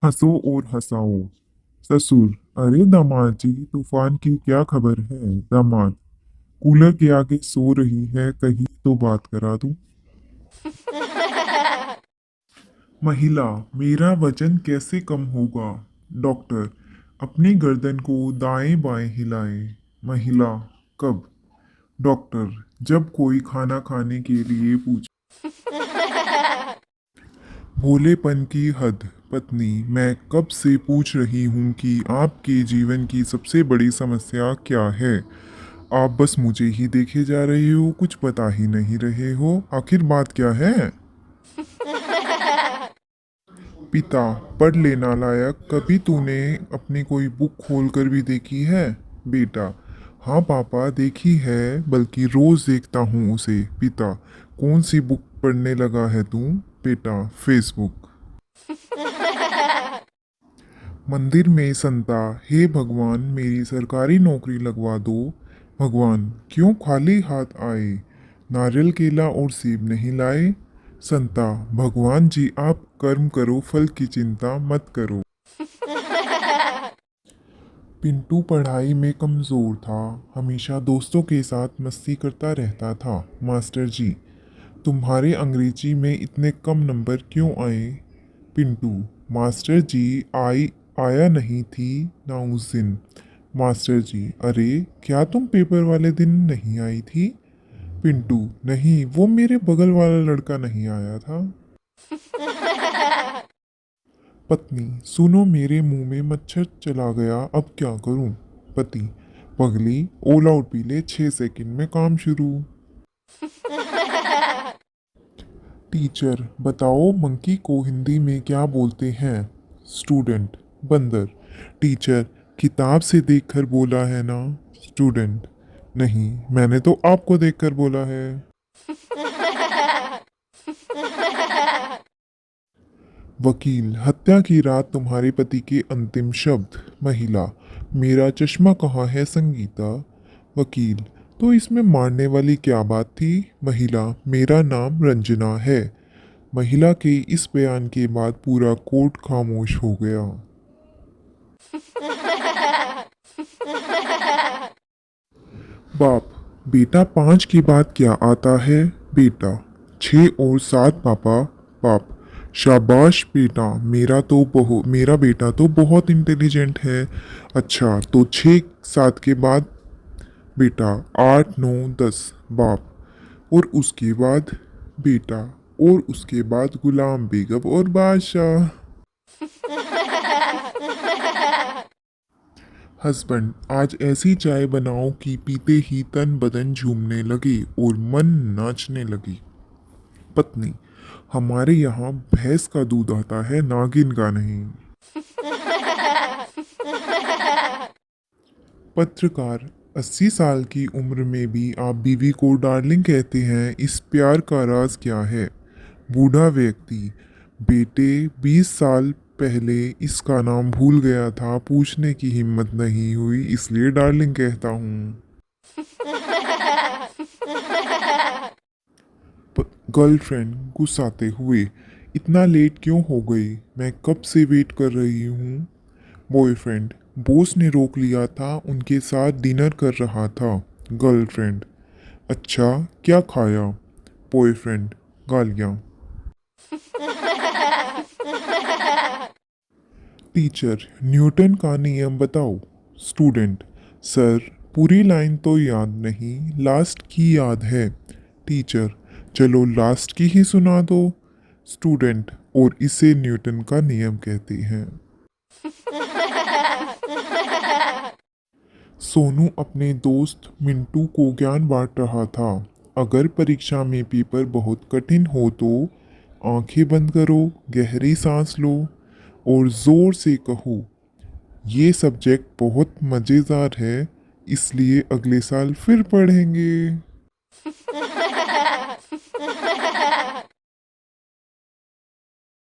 हंसो और हंसाओ। ससुर: अरे दामाद जी, तूफान की क्या खबर है? दामाद: कूलर के आगे सो रही है, कहीं तो बात करा दूं। महिला: मेरा वजन कैसे कम होगा? डॉक्टर: अपनी गर्दन को दाएं बाएं हिलाएं। महिला: कब? डॉक्टर: जब कोई खाना खाने के लिए पूछे। भोलेपन की हद। पत्नी: मैं कब से पूछ रही हूँ कि आपके जीवन की सबसे बड़ी समस्या क्या है। आप बस मुझे ही देखे जा रहे हो, कुछ बता ही नहीं रहे हो, आखिर बात क्या है? पिता: पढ़ लेना लायक, कभी तूने अपनी कोई बुक खोल कर भी देखी है? बेटा: हाँ पापा, देखी है, बल्कि रोज देखता हूँ उसे। पिता: कौन सी बुक पढ़ने लगा है तू? बेटा: फेसबुक। मंदिर में संता: हे भगवान, मेरी सरकारी नौकरी लगवा दो। भगवान: क्यों खाली हाथ आए? नारियल केला और सेब नहीं लाए? संता: भगवान जी, आप कर्म करो, फल की चिंता मत करो। पिंटू पढ़ाई में कमजोर था, हमेशा दोस्तों के साथ मस्ती करता रहता था। मास्टर जी: तुम्हारे अंग्रेजी में इतने कम नंबर क्यों आए? पिंटू: मास्टर जी, आया नहीं थी ना उस दिन। मास्टर जी: अरे, क्या तुम पेपर वाले दिन नहीं आई थी? पिंटू: नहीं, वो मेरे बगल वाला लड़का नहीं आया था। पत्नी: सुनो, मेरे मुंह में मच्छर चला गया, अब क्या करूं? पति: पगली, ऑल आउट पी ले, 6 सेकंड में काम शुरू। टीचर: बताओ, मंकी को हिंदी में क्या बोलते हैं? स्टूडेंट: बंदर। टीचर: किताब से देखकर बोला है ना? स्टूडेंट: नहीं, मैंने तो आपको देखकर बोला है। वकील: हत्या की रात तुम्हारे पति के अंतिम शब्द। महिला: मेरा चश्मा कहाँ है संगीता? वकील: तो इसमें मारने वाली क्या बात थी? महिला: मेरा नाम रंजना है। महिला के इस बयान के बाद पूरा कोर्ट खामोश हो गया। बाप: बेटा, 5 के बाद क्या आता है? बेटा: 6 और 7 पापा। बाप: शाबाश बेटा, मेरा बेटा तो बहुत इंटेलिजेंट है। अच्छा, तो 6 7 के बाद? बेटा: 8 9 10। बाप: और उसके बाद? बेटा: और उसके बाद गुलाम बेगम और बादशाह। हस्बैंड: आज ऐसी चाय बनाओ कि पीते ही तन बदन झूमने लगे और मन नाचने लगी। पत्नी: हमारे यहाँ भैंस का दूध आता है, नागिन का नहीं। पत्रकार: 80 साल की उम्र में भी आप बीवी को डार्लिंग कहते हैं, इस प्यार का राज क्या है? बूढ़ा व्यक्ति: बेटे, 20 साल पहले इसका नाम भूल गया था, पूछने की हिम्मत नहीं हुई, इसलिए डार्लिंग कहता हूँ। गर्लफ्रेंड गुस्साते हुए: इतना लेट क्यों हो गई? मैं कब से वेट कर रही हूँ। बॉयफ्रेंड: बॉस ने रोक लिया था, उनके साथ डिनर कर रहा था। गर्लफ्रेंड: अच्छा, क्या खाया? बॉयफ्रेंड: गालियाँ। टीचर: न्यूटन का नियम बताओ। स्टूडेंट: सर, पूरी लाइन तो याद नहीं, लास्ट की याद है। टीचर: चलो लास्ट की ही सुना दो। स्टूडेंट: और इसे न्यूटन का नियम कहते हैं। सोनू अपने दोस्त मिंटू को ज्ञान बांट रहा था। अगर परीक्षा में पेपर बहुत कठिन हो तो आंखें बंद करो, गहरी सांस लो और जोर से कहो, ये सब्जेक्ट बहुत मज़ेदार है, इसलिए अगले साल फिर पढ़ेंगे।